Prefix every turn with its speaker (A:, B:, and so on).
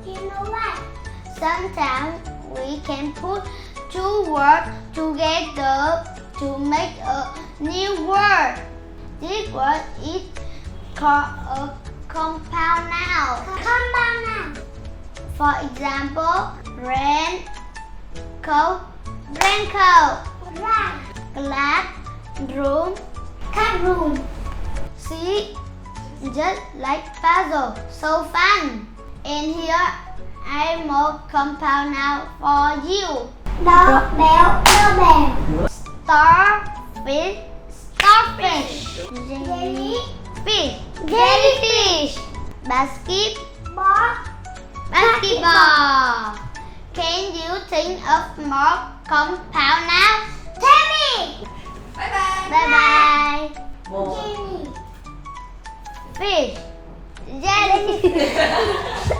A: You know what?
B: Sometimes we can put two words together to make a new word. This word is called a compound noun.
A: Compound noun.
B: For example, rain, coat, raincoat,
A: Right.
B: glass, room.
A: Cat room.
B: See, just like puzzle, so fun. And here I more compound noun for you.
A: Doorbell. Doorbell.
B: Starfish, starfish.
A: Jelly.
B: Fish, jellyfish. Basket,
A: Ball.
B: basketball. Can you think of more compound nouns?
A: Tell me.
C: Bye bye.
B: Bye bye.
C: Một.
A: Jenny.
B: Fish, jellyfish.